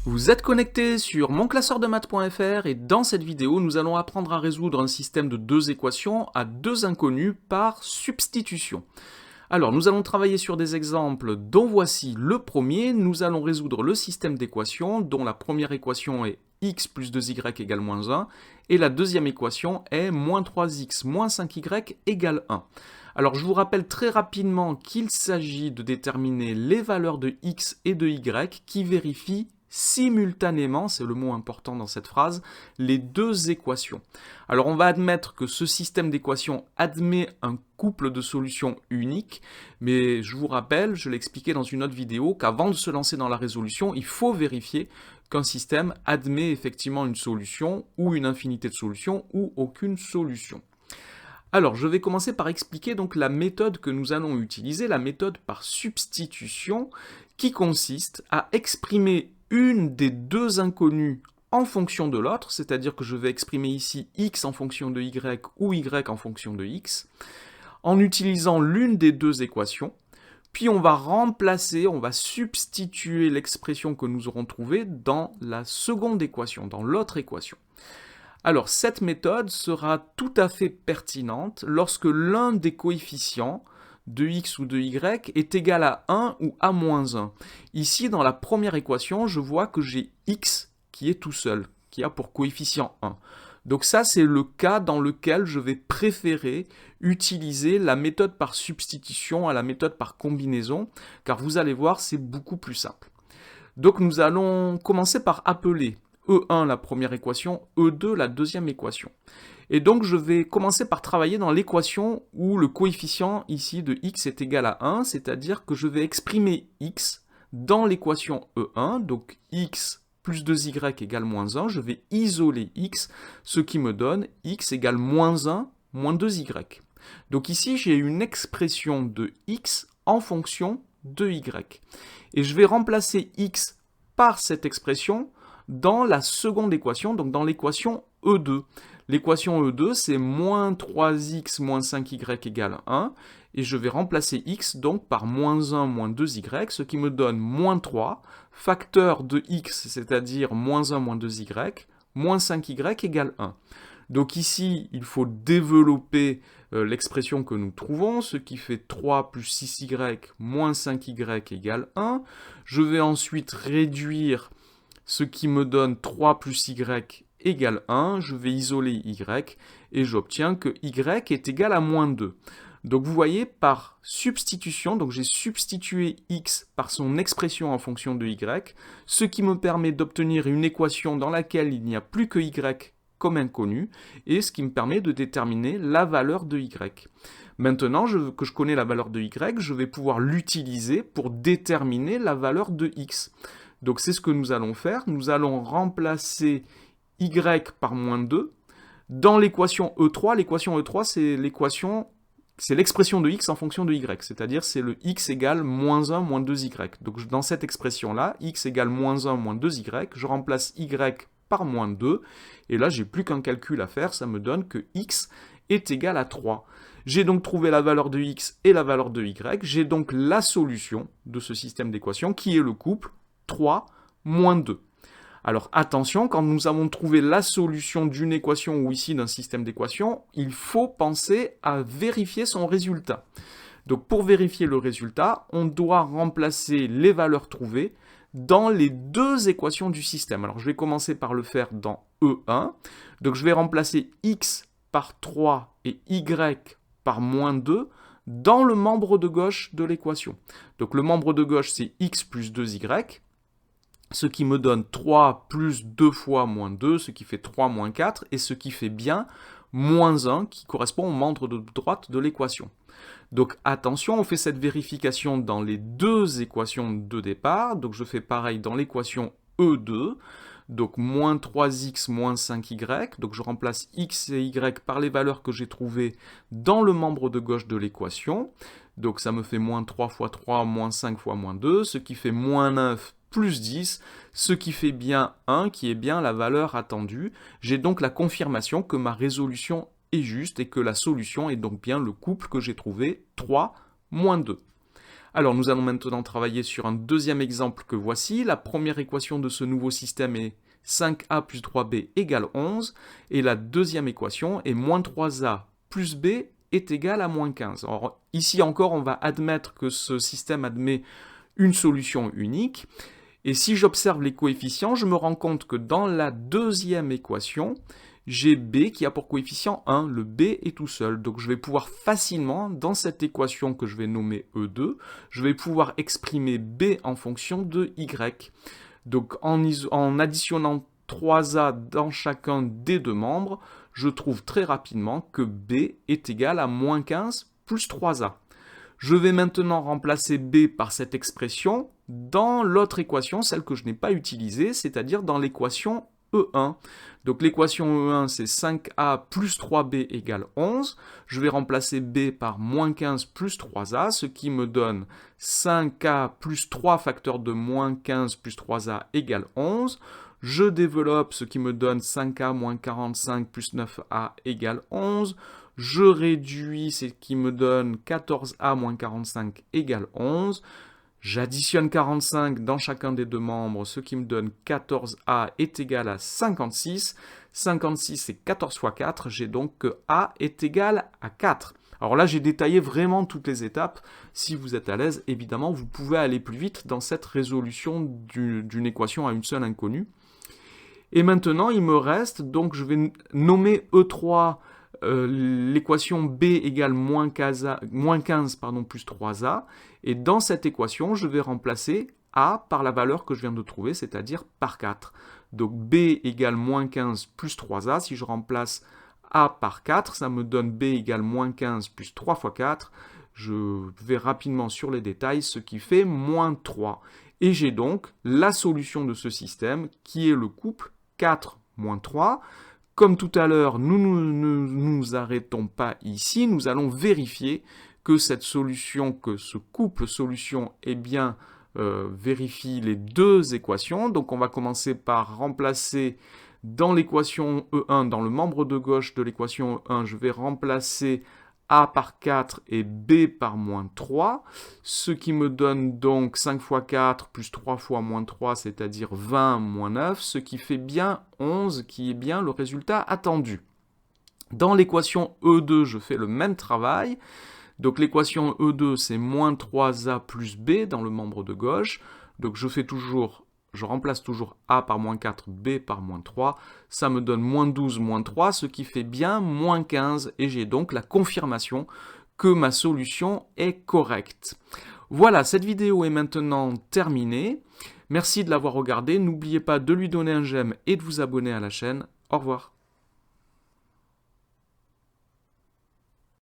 Vous êtes connecté sur monclasseurdemaths.fr et dans cette vidéo, nous allons apprendre à résoudre un système de deux équations à deux inconnues par substitution. Alors, nous allons travailler sur des exemples dont voici le premier. Nous allons résoudre le système d'équations dont la première équation est x plus 2y égale moins 1 et la deuxième équation est moins 3x moins 5y égale 1. Alors, je vous rappelle très rapidement qu'il s'agit de déterminer les valeurs de x et de y qui vérifient simultanément, c'est le mot important dans cette phrase, les deux équations. Alors on va admettre que ce système d'équations admet un couple de solutions uniques, mais je vous rappelle, je l'ai expliqué dans une autre vidéo, qu'avant de se lancer dans la résolution, il faut vérifier qu'un système admet effectivement une solution, ou une infinité de solutions, ou aucune solution. Alors, je vais commencer par expliquer donc la méthode que nous allons utiliser, la méthode par substitution, qui consiste à exprimer une des deux inconnues en fonction de l'autre, c'est-à-dire que je vais exprimer ici x en fonction de y ou y en fonction de x, en utilisant l'une des deux équations, puis on va remplacer, on va substituer l'expression que nous aurons trouvée dans la seconde équation, dans l'autre équation. Alors, cette méthode sera tout à fait pertinente lorsque l'un des coefficients de x ou de y est égal à 1 ou à moins 1. Ici, dans la première équation, je vois que j'ai x qui est tout seul, qui a pour coefficient 1. Donc ça, c'est le cas dans lequel je vais préférer utiliser la méthode par substitution à la méthode par combinaison, car vous allez voir, c'est beaucoup plus simple. Donc nous allons commencer par appeler E1 la première équation, E2 la deuxième équation. Et donc je vais commencer par travailler dans l'équation où le coefficient ici de x est égal à 1, c'est-à-dire que je vais exprimer x dans l'équation E1, donc x plus 2y égale moins 1, je vais isoler x, ce qui me donne x égale moins 1 moins 2y. Donc ici j'ai une expression de x en fonction de y. Et je vais remplacer x par cette expression dans la seconde équation, donc dans l'équation E2. L'équation E2, c'est moins 3x moins 5y égale 1, et je vais remplacer x donc par moins 1 moins 2y, ce qui me donne moins 3, facteur de x, c'est-à-dire moins 1 moins 2y, moins 5y égale 1. Donc ici, il faut développer l'expression que nous trouvons, ce qui fait 3 plus 6y moins 5y égale 1. Je vais ensuite réduire ce qui me donne 3 plus y égale 1, je vais isoler y, et j'obtiens que y est égal à moins 2. Donc vous voyez, par substitution, donc j'ai substitué x par son expression en fonction de y, ce qui me permet d'obtenir une équation dans laquelle il n'y a plus que y comme inconnu, et ce qui me permet de déterminer la valeur de y. Maintenant que je connais la valeur de y, je vais pouvoir l'utiliser pour déterminer la valeur de x. Donc c'est ce que nous allons faire, nous allons remplacer y par moins 2 dans l'équation E3. L'équation E3, c'est l'expression de x en fonction de y, c'est-à-dire c'est le x égale moins 1 moins 2y. Donc dans cette expression-là, x égale moins 1 moins 2y, je remplace y par moins 2, et là j'ai plus qu'un calcul à faire, ça me donne que x est égal à 3. J'ai donc trouvé la valeur de x et la valeur de y, j'ai donc la solution de ce système d'équations qui est le couple 3 moins 2. Alors attention, quand nous avons trouvé la solution d'une équation ou ici d'un système d'équations, il faut penser à vérifier son résultat. Donc pour vérifier le résultat, on doit remplacer les valeurs trouvées dans les deux équations du système. Alors je vais commencer par le faire dans E1. Donc je vais remplacer x par 3 et y par moins 2 dans le membre de gauche de l'équation. Donc le membre de gauche c'est x plus 2y, ce qui me donne 3 plus 2 fois moins 2, ce qui fait 3 moins 4, et ce qui fait bien moins 1, qui correspond au membre de droite de l'équation. Donc attention, on fait cette vérification dans les deux équations de départ, donc je fais pareil dans l'équation E2, donc moins 3x moins 5y, donc je remplace x et y par les valeurs que j'ai trouvées dans le membre de gauche de l'équation, donc ça me fait moins 3 fois 3, moins 5 fois moins 2, ce qui fait moins 9 plus 10, ce qui fait bien 1, qui est bien la valeur attendue. J'ai donc la confirmation que ma résolution est juste et que la solution est donc bien le couple que j'ai trouvé, 3 moins 2. Alors nous allons maintenant travailler sur un deuxième exemple que voici. La première équation de ce nouveau système est 5a plus 3b égale 11, et la deuxième équation est moins 3a plus b est égal à moins 15. Alors ici encore, on va admettre que ce système admet une solution unique, et si j'observe les coefficients, je me rends compte que dans la deuxième équation, j'ai b qui a pour coefficient 1, le b est tout seul. Donc je vais pouvoir facilement, dans cette équation que je vais nommer E2, je vais pouvoir exprimer b en fonction de y. Donc en additionnant 3a dans chacun des deux membres, je trouve très rapidement que b est égal à moins 15 plus 3a. Je vais maintenant remplacer b par cette expression dans l'autre équation, celle que je n'ai pas utilisée, c'est-à-dire dans l'équation E1. Donc l'équation E1, c'est 5a plus 3b égale 11. Je vais remplacer b par moins 15 plus 3a, ce qui me donne 5a plus 3 facteur de moins 15 plus 3a égale 11. Je développe, ce qui me donne 5a moins 45 plus 9a égale 11. Je réduis, ce qui me donne 14a moins 45 égale 11. J'additionne 45 dans chacun des deux membres, ce qui me donne 14a est égal à 56. 56 c'est 14 fois 4, j'ai donc que a est égal à 4. Alors là, j'ai détaillé vraiment toutes les étapes. Si vous êtes à l'aise, évidemment, vous pouvez aller plus vite dans cette résolution d'une équation à une seule inconnue. Et maintenant, il me reste, donc je vais nommer E3 l'équation b égale moins 15 plus 3a, et dans cette équation, je vais remplacer a par la valeur que je viens de trouver, c'est-à-dire par 4. Donc b égale moins 15 plus 3a, si je remplace a par 4, ça me donne b égale moins 15 plus 3 fois 4, je vais rapidement sur les détails, ce qui fait moins 3. Et j'ai donc la solution de ce système, qui est le couple 4 moins 3. Comme tout à l'heure, nous ne nous arrêtons pas ici, nous allons vérifier que cette solution, que ce couple solution, eh bien, vérifie les deux équations. Donc on va commencer par remplacer dans l'équation E1, dans le membre de gauche de l'équation E1, je vais remplacer a par 4 et b par moins 3, ce qui me donne donc 5 fois 4 plus 3 fois moins 3, c'est-à-dire 20 moins 9, ce qui fait bien 11, qui est bien le résultat attendu. Dans l'équation E2, je fais le même travail. Donc l'équation E2, c'est moins 3a plus b dans le membre de gauche. Donc je remplace toujours a par moins 4, b par moins 3, ça me donne moins 12, moins 3, ce qui fait bien moins 15, et j'ai donc la confirmation que ma solution est correcte. Voilà, cette vidéo est maintenant terminée. Merci de l'avoir regardée, n'oubliez pas de lui donner un j'aime et de vous abonner à la chaîne. Au revoir.